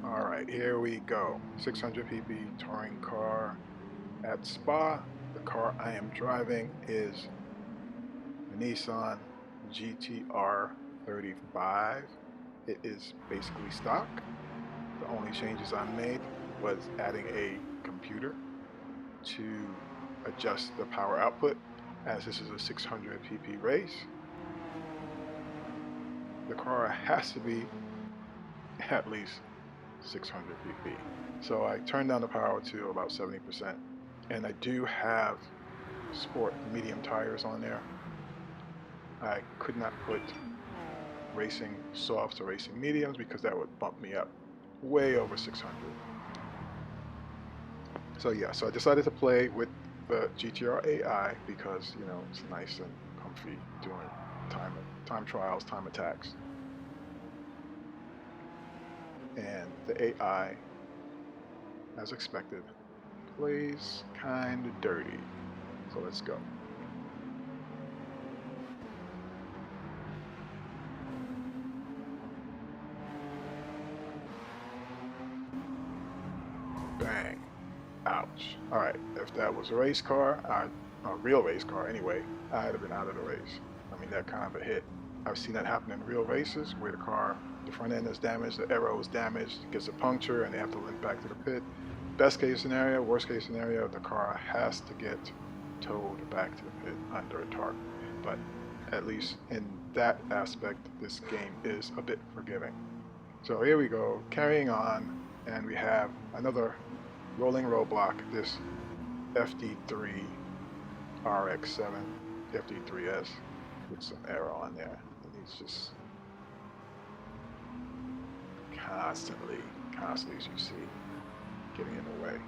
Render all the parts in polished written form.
Alright, here we go. 600 pp touring car at Spa. The car I am driving is the Nissan GT-R35. It is basically stock. The only changes I made was adding a computer to adjust the power output, as this is a 600 pp race. The car has to be at least 600 pp. So I turned down the power to about 70%, and I do have sport medium tires on there. I could not put racing softs or racing mediums because that would bump me up way over 600. So yeah, so I decided to play with the GT-R AI because, you know, it's nice and comfy doing time trials, time attacks. And the AI, as expected, plays kind of dirty. So let's go. Bang. Ouch. Alright, if that was a race car, a real race car anyway, I'd have been out of the race. I mean, that kind of a hit. I've seen that happen in real races where the front end is damaged, the aero is damaged, gets a puncture, and they have to limp back to the pit. Best case scenario, worst case scenario, the car has to get towed back to the pit under a tarp. But at least in that aspect, this game is a bit forgiving. So here we go, carrying on, and we have another rolling roadblock, this FD3 RX7 FD3S with some aero on there, and he's just constantly, as you see, getting in the way.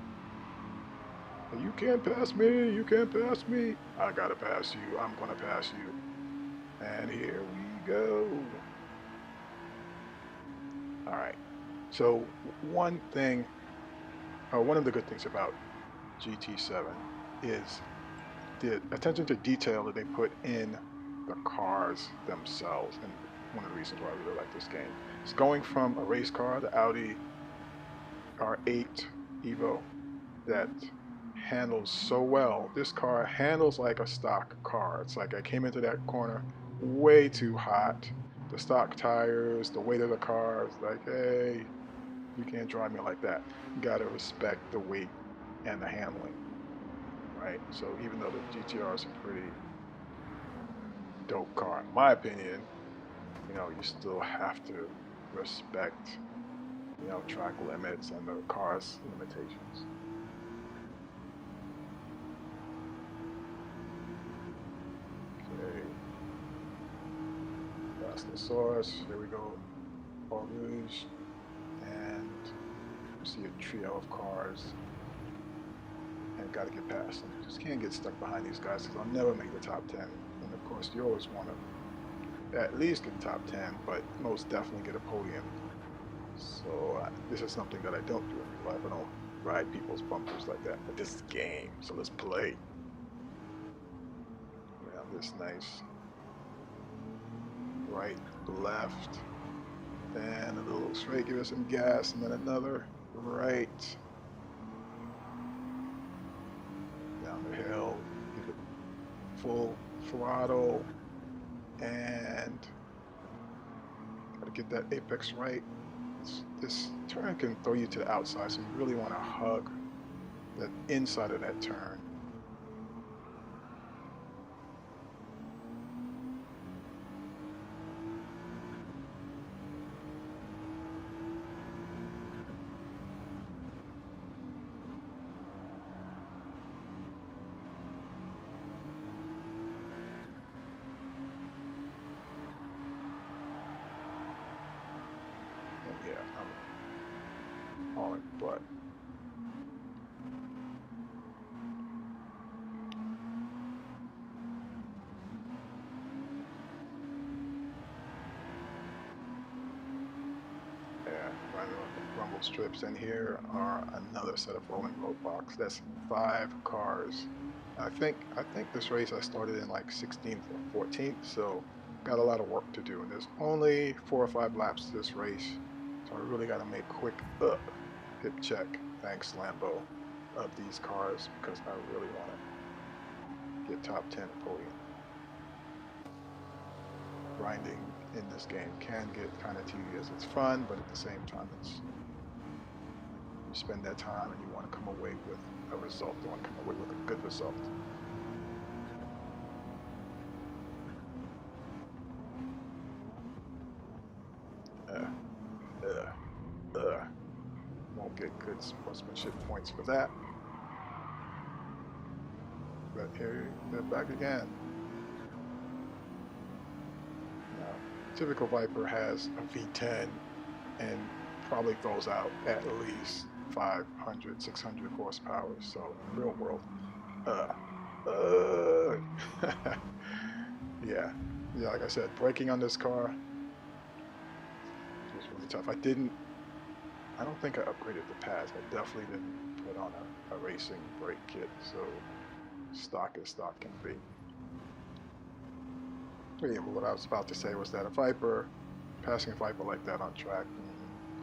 You can't pass me, you can't pass me. I gotta pass you, I'm gonna pass you. And here we go. Alright, so one of the good things about GT7 is the attention to detail that they put in the cars themselves, and one of the reasons why I really like this game. It's going from a race car, the Audi R8 Evo, that handles so well. This car handles like a stock car. It's like I came into that corner way too hot. The stock tires, the weight of the car is like, hey, you can't drive me like that. You gotta respect the weight and the handling, right? So even though the GTR is a pretty dope car, in my opinion, you know, you still have to respect, you know, track limits and the car's limitations. Okay, that's the source. Here we go, Eau Rouge, and you see a trio of cars, and got to get past them. Just can't get stuck behind these guys because I'll never make the top 10. And of course, you always want to at least get top 10, but most definitely get a podium. So this is something that I don't do in real life. I don't ride people's bumpers like that. But this is a game, so let's play. We have this nice right, left, then a little straight, give it some gas, and then another right. Down the hill, give it full throttle, and gotta get that apex right. This turn can throw you to the outside, so you really want to hug the inside of that turn. And yeah, I'm all in butt. Rumble strips, and here are another set of rolling roadblocks. That's 5 cars. I think this race I started in like 16th or 14th, so got a lot of work to do. And there's only 4 or 5 laps to this race, So I really got to make quick hip check, thanks Lambo, of these cars because I really want to get top 10 podium. Grinding in this game can get kind of tedious. It's fun, but at the same time, you spend that time and you want to come away with a result. You want to come away with a good result. Won't get good sportsmanship points for that. But here they're back again. Now, typical Viper has a V10 and probably throws out at least 500, 600 horsepower. So real world, yeah, like I said, braking on this car was really tough. I don't think I upgraded the pads. I definitely didn't put on a racing brake kit, so stock as stock can be. Yeah, but what I was about to say was that passing a Viper like that on track,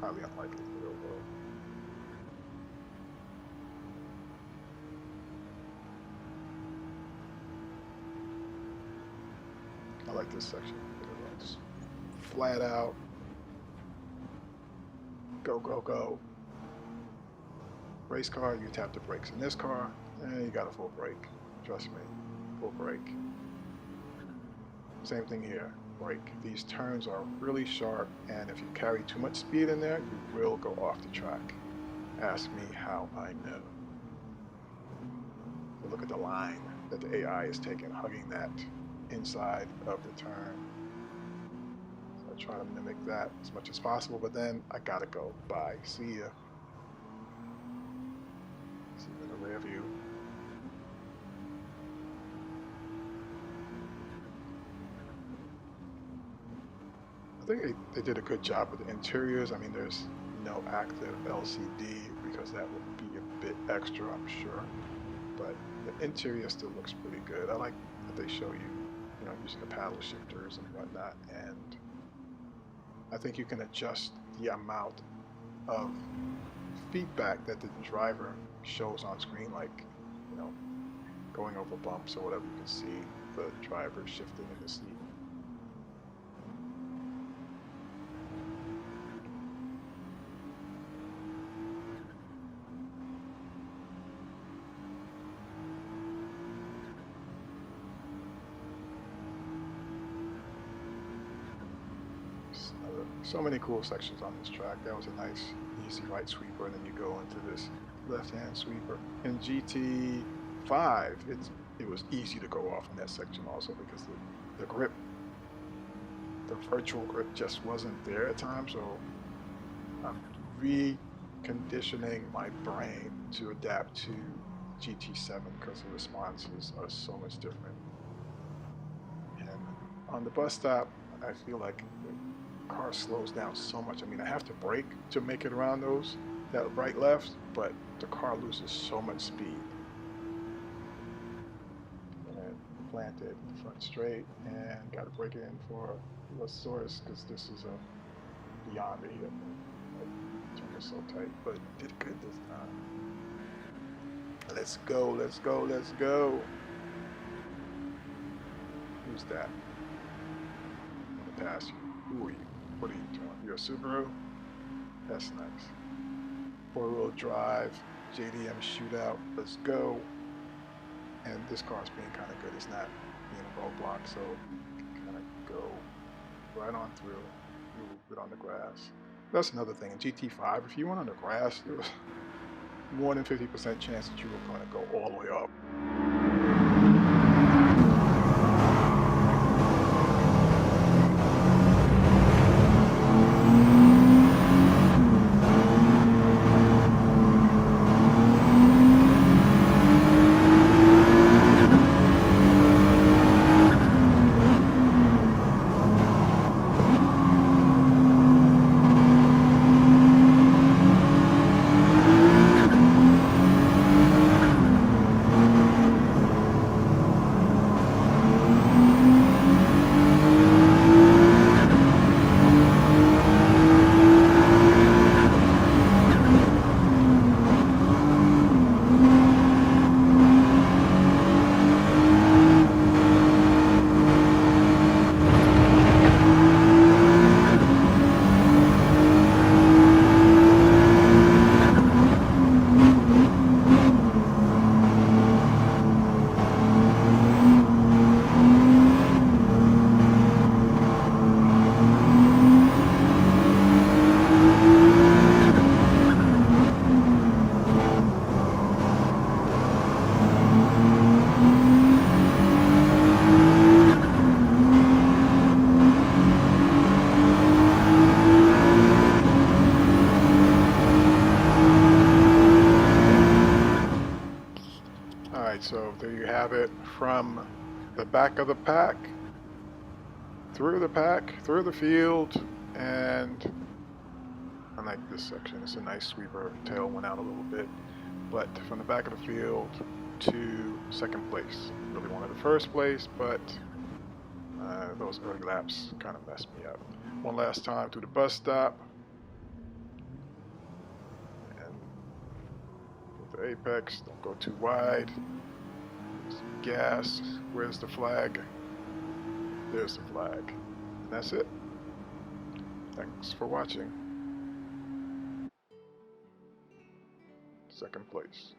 highly unlikely in the real world. I like this section. It runs flat out. Go, go, go. Race car, you tap the brakes. In this car, you got a full brake. Trust me, full brake. Same thing here, brake. These turns are really sharp, and if you carry too much speed in there, you will go off the track. Ask me how I know. So look at the line that the AI is taking, hugging that inside of the turn. So I try to mimic that as much as possible, but then I gotta go. Bye. See ya. See you in the rear view. I think they did a good job with the interiors. I mean, there's no active LCD because that would be a bit extra, I'm sure. But the interior still looks pretty good. I like that they show you, using the paddle shifters and whatnot. And I think you can adjust the amount of feedback that the driver shows on screen, like, going over bumps or whatever. You can see the driver shifting in the seat. So many cool sections on this track. That was a nice, easy right sweeper, and then you go into this left-hand sweeper. In GT5, it was easy to go off in that section also because the grip, the virtual grip just wasn't there at times. So I'm reconditioning my brain to adapt to GT7 because the responses are so much different. And on the bus stop, I feel like car slows down so much. I mean, I have to brake to make it around that right left, but the car loses so much speed. And planted front straight and got to brake it in for the source because this is a beyond the hip. Turn it so tight, but did good this time. Let's go, let's go, let's go. Who's that? I'm gonna pass you. Who are you? What are you doing? You're a Subaru? That's nice. Four-wheel drive, JDM shootout. Let's go. And this car's being kind of good. It's not being a roadblock, so kind of go right on through. A little bit on the grass. That's another thing. In GT5, if you went on the grass, there was more than 50% chance that you were going to go all the way up. it from the back of the pack, through the field, and I like this section. It's a nice sweeper. Tail went out a little bit, but from the back of the field to second place. Really wanted the first place, but those early laps kind of messed me up. One last time through the bus stop, and with the apex, don't go too wide. Gas. Where's the flag? There's the flag. And that's it. Thanks for watching. Second place.